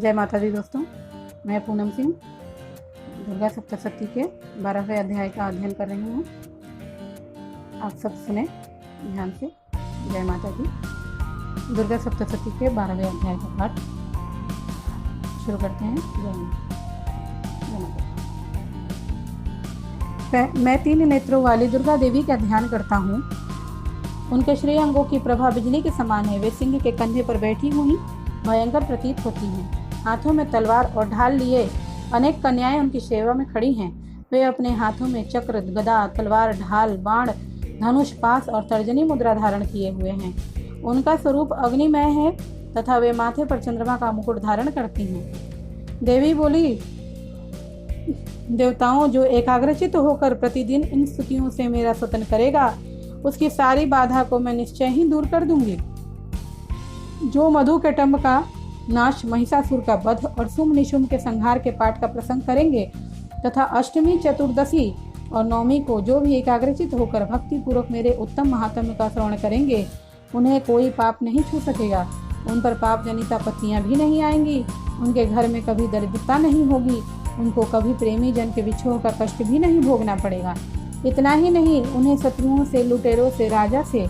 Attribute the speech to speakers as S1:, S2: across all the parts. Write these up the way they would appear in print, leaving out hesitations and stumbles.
S1: जय माता दी दोस्तों, मैं पूनम सिंह दुर्गा सप्तशती के 12वें अध्याय का अध्ययन कर रही हूँ। आप सब सुने ध्यान से। जय माता दी। दुर्गा सप्तशती के 12वें अध्याय का पाठ शुरू करते हैं। जय माता। मैं 3 नेत्रों वाली दुर्गा देवी का ध्यान करता हूँ। उनके श्रेय अंगों की प्रभा बिजली के समान है। वे सिंह के कंधे पर बैठी हुई भयंकर प्रतीत होती हैं। हाथों में तलवार और ढाल लिए अनेक कन्याएं उनकी सेवा में खड़ी हैं। वे अपने हाथों में चक्र, गदा, तलवार, ढाल, बाण, धनुष, पास और तर्जनी मुद्रा धारण किए हुए हैं। उनका स्वरूप अग्निमय है तथा वे माथे पर चंद्रमा का मुकुट धारण करती हैं। देवी बोली, देवताओं, जो एकाग्रचित होकर प्रतिदिन इन स्तुतियों से मेरा स्तुति करेगा, उसकी सारी बाधा को मैं निश्चय ही दूर कर दूंगी। जो मधु के टम्ब का नाश, महिषासुर का वध और शुंभ निशुंभ के संहार के पाठ का प्रसंग करेंगे तथा अष्टमी, चतुर्दशी और नवमी को जो भी एकाग्रचित होकर भक्ति पूर्वक मेरे उत्तम महात्म्य का श्रवण करेंगे, उन्हें कोई पाप नहीं छू सकेगा। उन पर पाप जनित आपत्तियां भी नहीं आएंगी। उनके घर में कभी दरिद्रता नहीं होगी। उनको कभी प्रेमी जन के विछोह का कष्ट भी नहीं भोगना पड़ेगा। इतना ही नहीं, उन्हें शत्रुओं से, लुटेरों से, राजा से,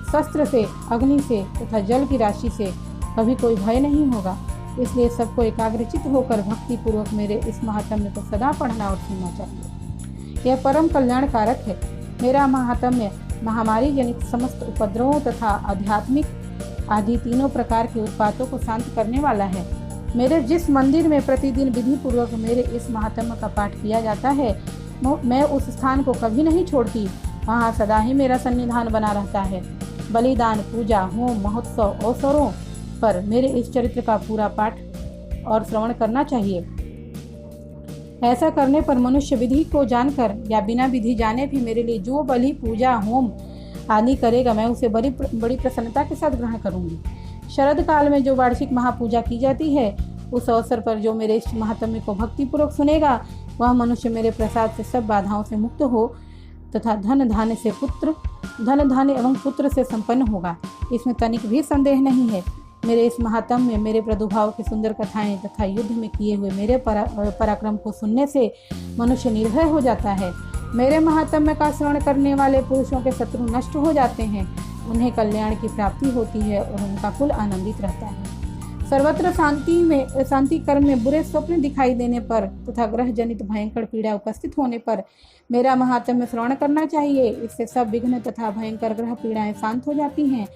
S1: शस्त्र से, अग्नि से तथा जल की राशि से कभी कोई भय नहीं होगा। इसलिए सबको एकाग्रचित होकर भक्ति पूर्वक मेरे इस महात्म्य को सदा पढ़ना और सुनना चाहिए। यह परम कल्याणकारक है। मेरा महात्म्य महामारी जनित समस्त उपद्रवों तथा आध्यात्मिक आदि तीनों प्रकार के उत्पातों को शांत करने वाला है। मेरे जिस मंदिर में प्रतिदिन विधि पूर्वक मेरे इस महात्म्य का पाठ किया जाता है, मैं उस स्थान को कभी नहीं छोड़ती। वहाँ सदा ही मेरा सन्निधान बना रहता है। बलिदान, पूजा, होम, महोत्सव, अवसरों पर मेरे इस चरित्र का पूरा पाठ और श्रवण करना चाहिए। ऐसा करने पर मनुष्य विधि को जानकर या बिना विधि जाने भी मेरे लिए जो बलि, पूजा, होम आदि करेगा, मैं उसे बड़ी प्रसन्नता के साथ ग्रहण करूंगी। शरद काल में जो वार्षिक महापूजा की जाती है, उस अवसर पर जो मेरे इस महात्म्य को भक्तिपूर्वक सुनेगा, वह मनुष्य मेरे प्रसाद से सब बाधाओं से मुक्त हो तथा धन धान्य एवं पुत्र से संपन्न होगा। इसमें तनिक भी संदेह नहीं है। मेरे इस महात्म्य, मेरे प्रादुर्भाव की सुंदर कथाएं तथा युद्ध में किए हुए मेरे पराक्रम को सुनने से मनुष्य निर्भय हो जाता है। मेरे महात्म्य का श्रवण करने वाले पुरुषों के शत्रु नष्ट हो जाते हैं। उन्हें कल्याण की प्राप्ति होती है और उनका कुल आनंदित रहता है। सर्वत्र शांति कर्म में बुरे स्वप्न दिखाई देने पर तथा ग्रह जनित भयंकर पीड़ा उपस्थित होने पर मेरा महात्म्य श्रवण करना चाहिए। इससे सब विघ्न तथा भयंकर ग्रह पीड़ाएं शांत हो जाती हैं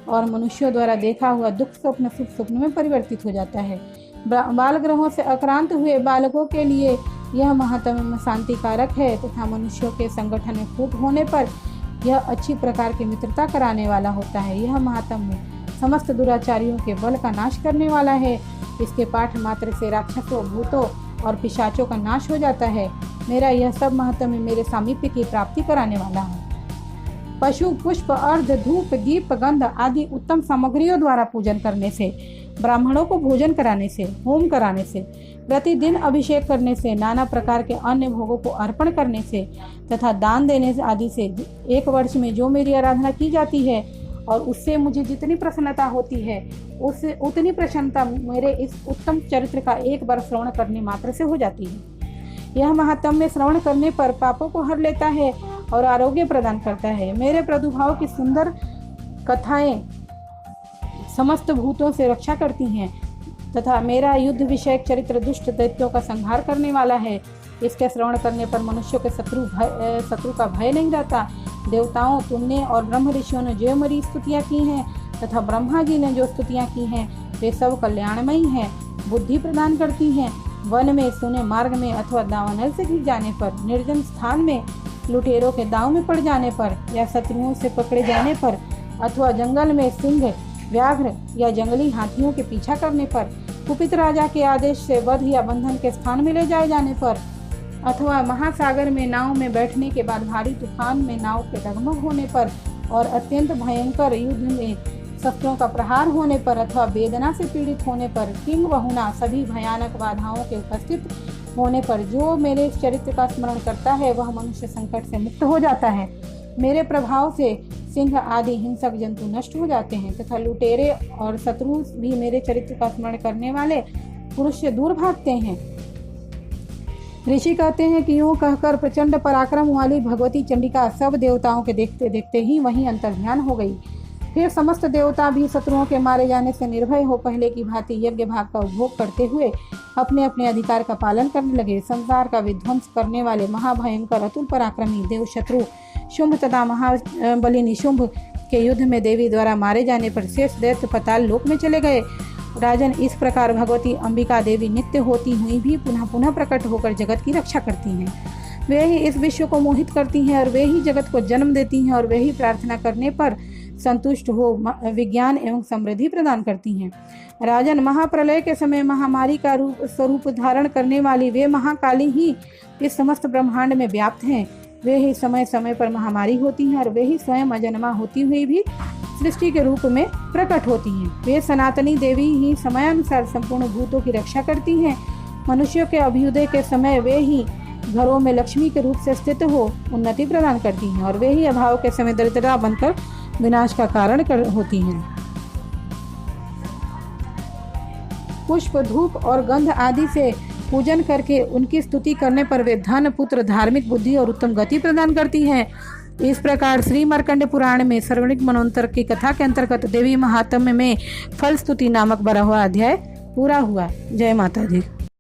S1: और मनुष्यों द्वारा देखा हुआ दुख स्वप्न सुख स्वप्न में परिवर्तित हो जाता है। बाल ग्रहों से आक्रांत हुए बालकों के लिए यह महात्म्य शांतिकारक है तथा मनुष्यों के संगठन में फूट होने पर यह अच्छी प्रकार की मित्रता कराने वाला होता है। यह महात्म्य समस्त दुराचारियों के बल का नाश करने वाला है। इसके पाठ मात्र से राक्षसों, भूतों और पिशाचों का नाश हो जाता है। मेरा यह सब महात्म्य मेरे सामीप्य की प्राप्ति कराने वाला है। पशु, पुष्प, अर्ध, धूप, दीप, गंध आदि उत्तम सामग्रियों द्वारा पूजन करने से, ब्राह्मणों को भोजन कराने से, होम कराने से, प्रतिदिन अभिषेक करने से, नाना प्रकार के अन्य भोगों को अर्पण करने से तथा दान देने आदि से एक वर्ष में जो मेरी आराधना की जाती है और उससे मुझे जितनी प्रसन्नता होती है, उससे उतनी प्रसन्नता मेरे इस उत्तम चरित्र का एक बार श्रवण करने मात्र से हो जाती है। यह महात्म्य श्रवण करने पर पापों को हर लेता है और आरोग्य प्रदान करता है। मेरे प्रादुर्भाव की सुंदर कथाएं समस्त भूतों से रक्षा करती हैं तथा मेरा युद्ध विषयक चरित्र दुष्ट दैत्यों का संहार करने वाला है। इसके श्रवण करने पर मनुष्यों के शत्रु का भय नहीं रहता। देवताओं, तुमने और ब्रह्म ऋषियों ने जो मेरी स्तुतियाँ की हैं तथा ब्रह्मा जी ने जो स्तुतियाँ की हैं, वे सब कल्याणमयी हैं, बुद्धि प्रदान करती हैं। वन में, सोने मार्ग में अथवा दावानल से गिर जाने पर, निर्जन स्थान में लुटेरों के दांव में पड़ जाने पर या शत्रुओं से पकड़े जाने पर अथवा जंगल में सिंह, व्याघ्र या जंगली हाथियों के पीछा करने पर, कुपित राजा के आदेश से वध या बंधन के स्थान में ले जाए जाने पर अथवा महासागर में नाव में बैठने के बाद भारी तूफान में नाव के डगमग होने पर और अत्यंत भयंकर युद्ध में शस्त्रों का प्रहार होने पर अथवा वेदना से पीड़ित होने पर, किंग बहुना सभी भयानक बाधाओं के उपस्थित होने पर जो मेरे इस चरित्र का स्मरण करता है, वह मनुष्य संकट से मुक्त हो जाता है। मेरे प्रभाव से सिंह आदि हिंसक जंतु नष्ट हो जाते हैं तथा लुटेरे और शत्रु भी मेरे चरित्र का स्मरण करने वाले पुरुष से दूर भागते हैं। ऋषि कहते हैं कि यूं कहकर प्रचंड पराक्रम वाली भगवती चंडिका सब देवताओं के देखते देखते ही वहीं अंतर्ध्यान हो गई। फिर समस्त देवता भी शत्रुओं के मारे जाने से निर्भय हो पहले की भांति यज्ञ भाग का उपभोग करते हुए अपने अपने अधिकार का पालन करने लगे। संसार का विध्वंस करने वाले महाभयंकर अतुल पराक्रमी देव शत्रु शुंभ तथा महाबली निशुंभ के युद्ध में देवी द्वारा मारे जाने पर शेष दैत्य पाताल लोक में चले गए। राजन, इस प्रकार भगवती अंबिका देवी नित्य होती हुई भी पुनः पुनः प्रकट होकर जगत की रक्षा करती हैं। वे ही इस विश्व को मोहित करती हैं और वे ही जगत को जन्म देती हैं और वे ही प्रार्थना करने पर संतुष्ट हो विज्ञान एवं समृद्धि प्रदान करती हैं। राजन, महाप्रलय के समय महामारी का स्वरूप धारण करने वाली वे महाकाली ही इस समस्त ब्रह्मांड में व्याप्त हैं। वे ही समय समय पर महामारी होती हैं और वे ही स्वयं अजन्मा होती हुई भी सृष्टि के रूप में प्रकट होती हैं। वे सनातनी देवी ही समयानुसार संपूर्ण भूतों की रक्षा करती हैं। मनुष्यों के अभ्युदय के समय वे ही घरों में लक्ष्मी के रूप से स्थित हो उन्नति प्रदान करती हैं और वे ही अभाव के समय दरिद्रता बनकर विनाश का कारण होती हैं। पुष्प, धूप और गंध आदि से पूजन करके उनकी स्तुति करने पर वे धन, पुत्र, धार्मिक बुद्धि और उत्तम गति प्रदान करती हैं। इस प्रकार श्री मार्कंड पुराण में सर्वणिक मनोन्तर की कथा के अंतर्गत देवी महात्म्य में फल स्तुति नामक 12वां अध्याय पूरा हुआ। जय माता दी।